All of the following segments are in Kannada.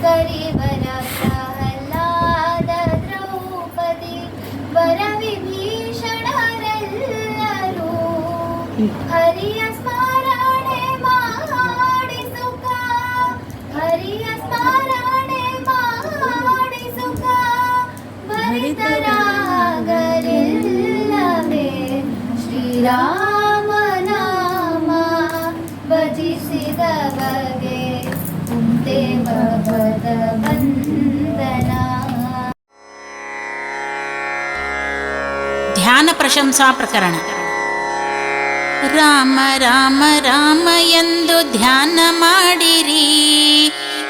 ಕರಿವರ ಪ್ರಹ್ಲಾದ ದ್ರೌಪದಿ ವರವಿಭೀಷಣರೆಲ್ಲರೂ ಹರಿಯ ಸ್ಮರಣೆ ಮಾಡಿ ಸುಖ, ಹರಿಯ ಸ್ಮರಣೆ ಮಾಡಿ ಸುಖ ಭರಿತರಾಗಲಿಲ್ಲವೇ ಶ್ರೀರಾಮ ನಾಮ ಭಜಿಸಿದ ಬಗೆ ಉಂಟೆ ಭಗವದ ವಂದನ. ಧ್ಯಾನ ಪ್ರಶಂಸಾ ಪ್ರಕರಣ. ರಾಮ ರಾಮ ರಾಮ ಎಂದು ಧ್ಯಾನ ಮಾಡಿರಿ,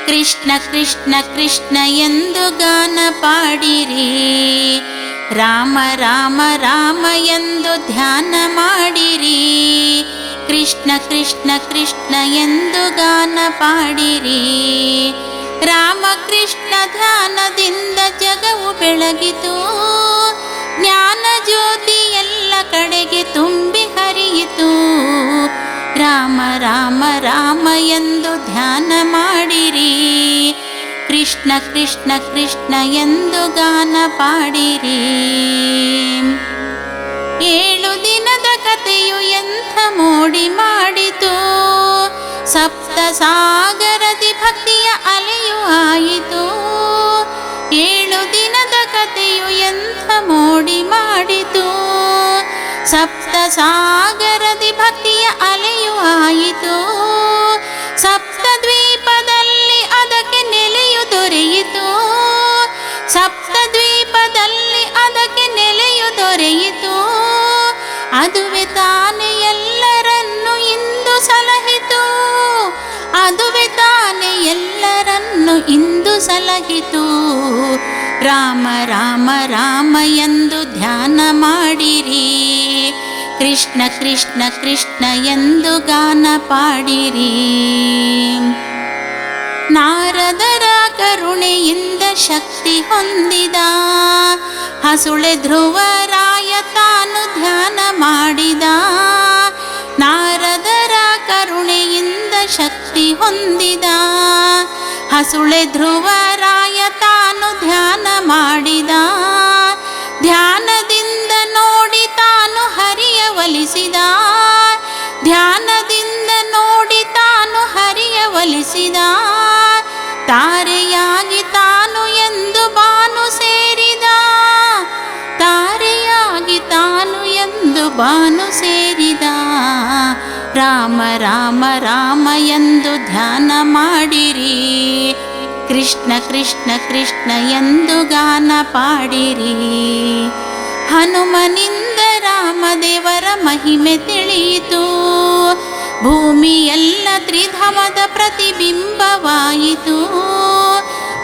ಕೃಷ್ಣ ಕೃಷ್ಣ ಕೃಷ್ಣ ಎಂದು ಗಾನ ಪಾಡಿರಿ. ರಾಮ ರಾಮ ರಾಮ ಎಂದು ಧ್ಯಾನ ಮಾಡಿರಿ, ಕೃಷ್ಣ ಕೃಷ್ಣ ಕೃಷ್ಣ ಎಂದು ಗಾನ ಪಾಡಿರಿ. ರಾಮಕೃಷ್ಣ ಧ್ಯಾನದಿಂದ ಜಗವು ಬೆಳಗಿತು, ಜ್ಞಾನ ಜ್ಯೋತಿ ಎಲ್ಲ ಕಡೆಗೆ ತುಂಬಿ ಹರಿಯಿತು. ರಾಮ ರಾಮ ರಾಮ ಎಂದು ಧ್ಯಾನ ಮಾಡಿರಿ, ಕೃಷ್ಣ ಕೃಷ್ಣ ಕೃಷ್ಣ ಎಂದು ಗಾನ ಪಾಡಿರಿ. 7 ದಿನದ ಕಥೆಯು ಎಂಥ ಮೋಡಿ ಮಾಡಿತು, ಸಪ್ತ ಸಾಗರದಿ ಭಕ್ತಿಯ ಅಲೆಯು ಆಯಿತು. 7 ದಿನದ ಕಥೆಯು ಎಂಥ ಮೋಡಿ ಮಾಡಿತು, ಸಪ್ತ ಸಾಗರದಿ ಭಕ್ತಿಯ ಅಲೆಯು ಆಯಿತು. ಸಪ್ತ ದ್ವೀಪದಲ್ಲಿ ಅದಕ್ಕೆ ನೆಲೆಯು ದೊರೆಯಿತು, ಸಪ್ತ ದ್ವೀಪದಲ್ಲಿ ಅದಕ್ಕೆ ನೆಲೆಯು ದೊರೆಯಿತು. ಅದುವೆ ತಾನೇ ಎಲ್ಲರನ್ನು ಇಂದು ಸಲಹಿತು, ಅದುವೆ ತಾನೇ ಎಲ್ಲರನ್ನು ಇಂದು ಸಲಹಿತು. ರಾಮ ರಾಮ ರಾಮ ಎಂದು ಧ್ಯಾನ ಮಾಡಿರಿ, ಕೃಷ್ಣ ಕೃಷ್ಣ ಕೃಷ್ಣ ಎಂದು ಗಾನ ಪಾಡಿರಿ. ನಾರದರ ಕರುಣೆಯಿಂದ ಶಕ್ತಿ ಹೊಂದಿದ ಹಸುಳೆ ಧ್ರುವರಾಯ ತಾನು ಧ್ಯಾನ ಮಾಡಿದ. ನಾರದರ ಕರುಣೆಯಿಂದ ಶಕ್ತಿ ಹೊಂದಿದ ಹಸುಳೆ ಧ್ರುವರಾಯ ತಾನು ಧ್ಯಾನ ಮಾಡಿದ. ಧ್ಯಾನದಿಂದ ನೋಡಿ ತಾನು ಹರಿಯ ಒಲಿಸಿದ, ಧ್ಯಾನದಿಂದ ನೋಡಿ ತಾನು ಹರಿಯ ಒಲಿಸಿದ. ತಾರೆಯಾಗಿ ತಾನು ಎಂದು ಬಾನು ಸೇರಿದ, ತಾರೆಯಾಗಿ ತಾನು ಎಂದು ಬಾನು ಸೇರಿದ. ರಾಮ ರಾಮ ರಾಮ ಎಂದು ಧ್ಯಾನ ಮಾಡಿರಿ, ಕೃಷ್ಣ ಕೃಷ್ಣ ಕೃಷ್ಣ ಎಂದು ಗಾನ ಪಾಡಿರಿ. ಹನುಮನಿಂದ ರಾಮದೇವರ ಮಹಿಮೆ ತಿಳಿಯಿತು, ಭೂಮಿಯೆಲ್ಲ ತ್ರಿಧಾಮದ ಪ್ರತಿಬಿಂಬವಾಯಿತು.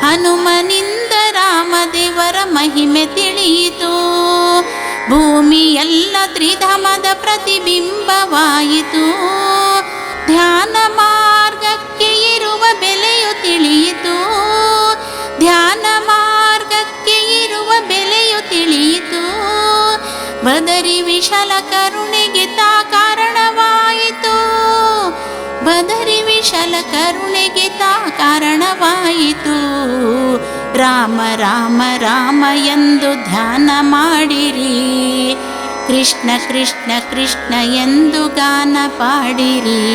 ಹನುಮನಿಂದ ರಾಮದೇವರ ಮಹಿಮೆ ತಿಳಿಯಿತು, ಭೂಮಿಯೆಲ್ಲ ತ್ರಿಧಾಮದ ಪ್ರತಿಬಿಂಬವಾಯಿತು. ಧ್ಯಾನ ಮಾರ್ಗಕ್ಕೆ ಇರುವ ಬೆಲೆಯು ತಿಳಿಯಿತು, ಧ್ಯಾನ ಮಾರ್ಗಕ್ಕೆ ಇರುವ ಬೆಲೆಯು ತಿಳಿಯಿತು. ಬದರಿ ವಿಶಾಲ ಕರುಣೆಗೆ ತಾ ಕಾರಣವಾಯಿತು, ಬದರಿ ವಿಶಾಲ ಕರುಣೆಗೆ ತಾ ಕಾರಣವಾಯಿತು. ರಾಮ ರಾಮ ರಾಮ ಎಂದು ಧ್ಯಾನ ಮಾಡಿರಿ, ಕೃಷ್ಣ ಕೃಷ್ಣ ಕೃಷ್ಣ ಎಂದು ಗಾನ ಪಾಡಿರಿ.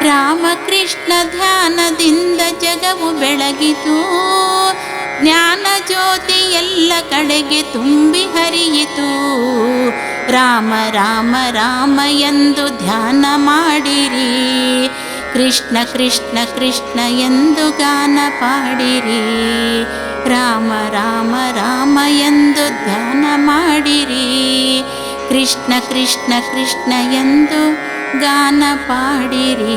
ರಾಮಕೃಷ್ಣ ಧ್ಯಾನದಿಂದ ಜಗವು ಬೆಳಗಿತು, ಜ್ಞಾನ ಜ್ಯೋತಿ ಎಲ್ಲ ಕಡೆಗೆ ತುಂಬಿ ಹರಿಯಿತು. ರಾಮ ರಾಮ ರಾಮ ಎಂದು ಧ್ಯಾನ ಮಾಡಿರಿ, ಕೃಷ್ಣ ಕೃಷ್ಣ ಕೃಷ್ಣ ಎಂದು ಗಾನ ಪಾಡಿರಿ. ರಾಮ ರಾಮ ರಾಮ ಎಂದು ಧ್ಯಾನ ಮಾಡಿರಿ, ಕೃಷ್ಣ ಕೃಷ್ಣ ಕೃಷ್ಣ ಎಂದು ಗಾನ ಪಾಡಿರಿ.